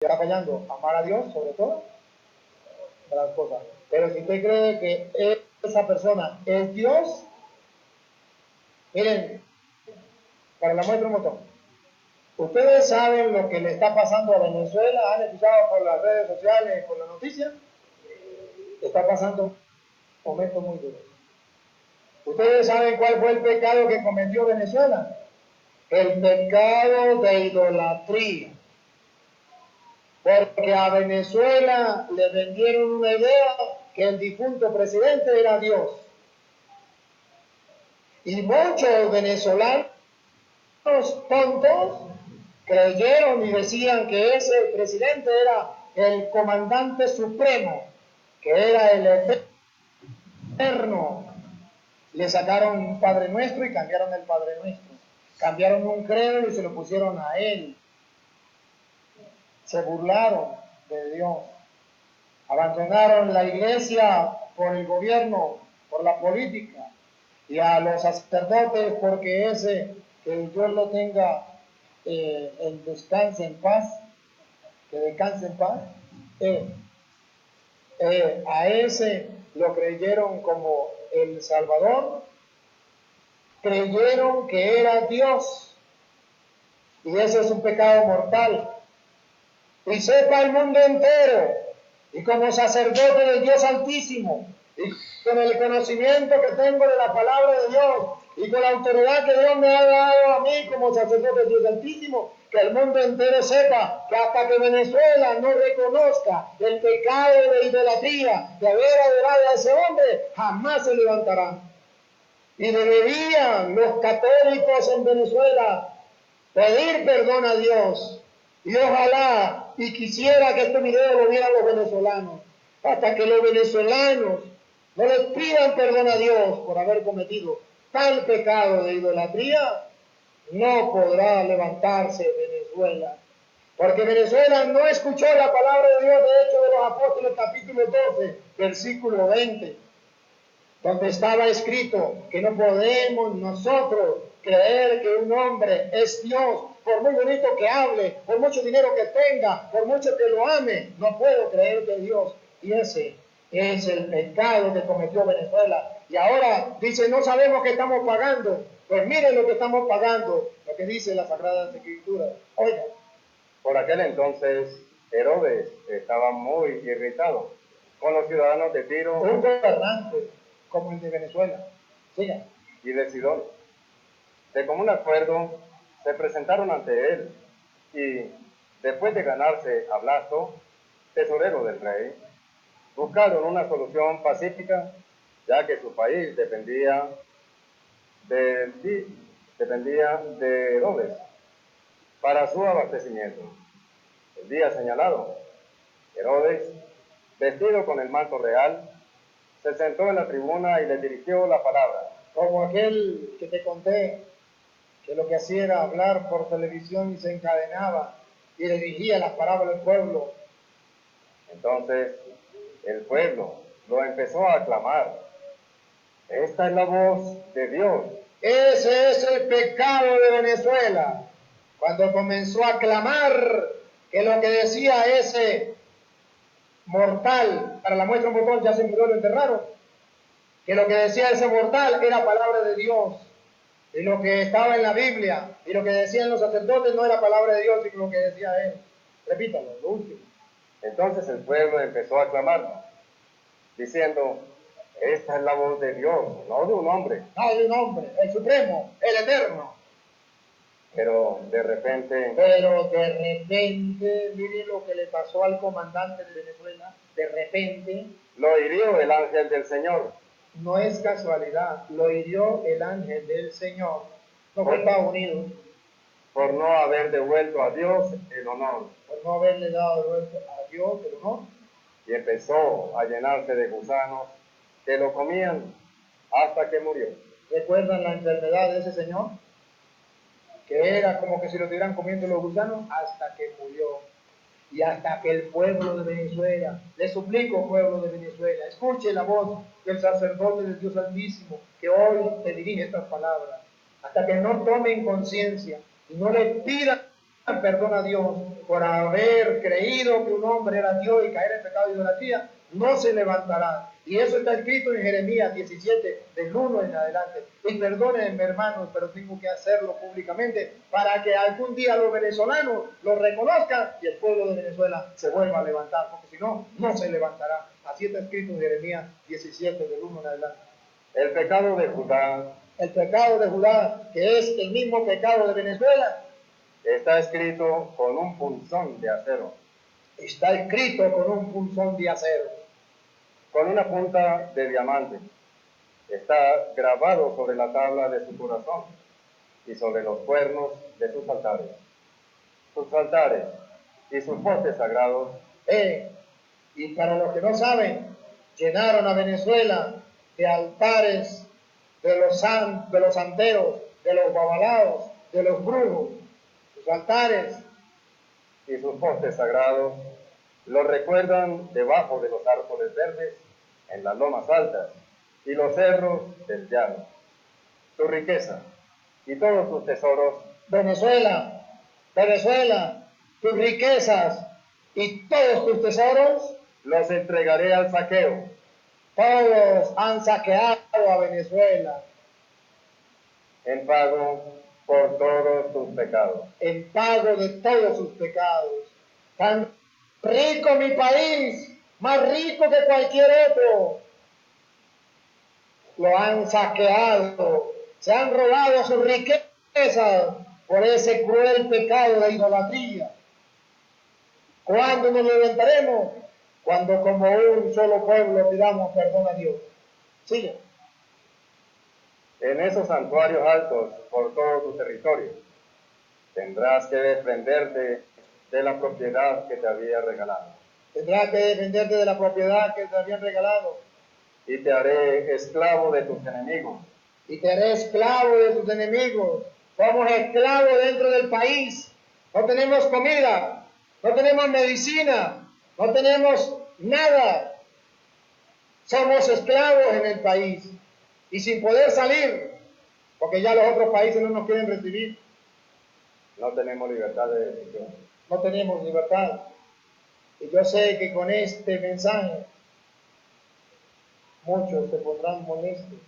está fallando amar a Dios sobre todo las cosas. Pero si usted cree que esa persona es Dios, miren, para la muestra un botón. Ustedes saben lo que le está pasando a Venezuela, han escuchado por las redes sociales, por las noticias, está pasando un momento muy duro. Ustedes saben cuál fue el pecado que cometió Venezuela, el pecado de idolatría. Porque a Venezuela le vendieron una idea que el difunto presidente era Dios. Y muchos venezolanos tontos creyeron y decían que ese presidente era el comandante supremo, que era el eterno. Le sacaron un Padre Nuestro y cambiaron el Padre Nuestro. Cambiaron un credo y se lo pusieron a él. Se burlaron de Dios. Abandonaron la iglesia por el gobierno, por la política, y a los sacerdotes porque que Dios lo tenga en descanse en paz, que descanse en paz, a ese lo creyeron como el Salvador, creyeron que era Dios, y eso es un pecado mortal. Y sepa el mundo entero, y como sacerdote de Dios Altísimo, y con el conocimiento que tengo de la palabra de Dios, y con la autoridad que Dios me ha dado a mí como sacerdote de Dios Altísimo, que el mundo entero sepa que hasta que Venezuela no reconozca el pecado de idolatría, de haber adorado a ese hombre, jamás se levantará. Y deberían los católicos en Venezuela pedir perdón a Dios. Y ojalá y quisiera que este video lo vieran los venezolanos, hasta que los venezolanos no les pidan perdón a Dios por haber cometido tal pecado de idolatría, no podrá levantarse Venezuela. Porque Venezuela no escuchó la palabra de Dios, de Hechos de los Apóstoles, capítulo 12, versículo 20, donde estaba escrito que no podemos nosotros creer que un hombre es Dios, por muy bonito que hable, por mucho dinero que tenga, por mucho que lo ame, no puedo creer que es Dios. Y ese es el pecado que cometió Venezuela. Y ahora dice, no sabemos qué estamos pagando. Pues miren lo que estamos pagando, lo que dice la Sagrada Escritura. Oiga. Por aquel entonces, Herodes estaba muy irritado con los ciudadanos de Tiro un gobernante como el de Venezuela. Siga. Y de Sidón. De común acuerdo, se presentaron ante él y, después de ganarse a Blasto, tesorero del rey, buscaron una solución pacífica, ya que su país dependía de Herodes para su abastecimiento. El día señalado, Herodes, vestido con el manto real, se sentó en la tribuna y le dirigió la palabra. Como aquel que te conté, que lo que hacía era hablar por televisión y se encadenaba y le dirigía las palabras al pueblo. Entonces el pueblo lo empezó a aclamar. Esta es la voz de Dios. Ese es el pecado de Venezuela. Cuando comenzó a clamar que lo que decía ese mortal, para la muestra un botón, ya se murió, lo enterraron, que lo que decía ese mortal era palabra de Dios. Y lo que estaba en la Biblia y lo que decían los sacerdotes no era palabra de Dios, sino lo que decía él. Repítalo, lo último. Entonces el pueblo empezó a clamar, diciendo, esta es la voz de Dios, no de un hombre. No de un hombre, el supremo, el eterno. Pero de repente, mire lo que le pasó al comandante de Venezuela, de repente. Lo hirió el ángel del Señor. No es casualidad, lo hirió el ángel del Señor. No fue Estados Unidos. Por no haber devuelto a Dios el honor. Por no haberle dado a Dios el honor. Y empezó a llenarse de gusanos que lo comían hasta que murió. ¿Recuerdan la enfermedad de ese señor? Que era como que si lo estuvieran comiendo los gusanos hasta que murió. Y hasta que el pueblo de Venezuela, le suplico, pueblo de Venezuela, escuche la voz del sacerdote del Dios Altísimo, que hoy te dirige estas palabras, hasta que no tomen conciencia y no le pidan perdón a Dios, por haber creído que un hombre era Dios y caer en pecado de idolatría, no se levantará. Y eso está escrito en Jeremías 17, del 1 en adelante. Y perdónenme, hermanos, pero tengo que hacerlo públicamente para que algún día los venezolanos lo reconozcan y el pueblo de Venezuela se vuelva a levantar, porque si no, no se levantará. Así está escrito en Jeremías 17, del 1 en adelante. El pecado de Judá El pecado de Judá, que es el mismo pecado de Venezuela, está escrito con un punzón de acero, está escrito con un punzón de acero, con una punta de diamante. Está grabado sobre la tabla de su corazón y sobre los cuernos de sus altares. Sus altares y sus postes sagrados. Y para los que no saben, llenaron a Venezuela de altares de los santeros, de los babalaos, de los brujos. Sus altares y sus postes sagrados los recuerdan debajo de los árboles verdes, en las lomas altas y los cerros del llano. Su riqueza y todos sus tesoros. Venezuela, Venezuela, tus riquezas y todos tus tesoros los entregaré al saqueo. Todos han saqueado a Venezuela en pago por todos tus pecados. En pago de todos sus pecados. Tan rico mi país, más rico que cualquier otro. Lo han saqueado, se han robado sus riquezas por ese cruel pecado de idolatría. ¿Cuándo nos levantaremos? Cuando como un solo pueblo pidamos perdón a Dios. Sigue. En esos santuarios altos por todo tu territorio tendrás que defenderte de la propiedad que te había regalado. Tendrás que defenderte de la propiedad que te habían regalado. Y te haré esclavo de tus enemigos. Y te haré esclavo de tus enemigos. Somos esclavos dentro del país. No tenemos comida, no tenemos medicina, no tenemos nada. Somos esclavos en el país. Y sin poder salir, porque ya los otros países no nos quieren recibir. No tenemos libertad de decisión. No tenemos libertad. Y yo sé que con este mensaje muchos se pondrán molestos.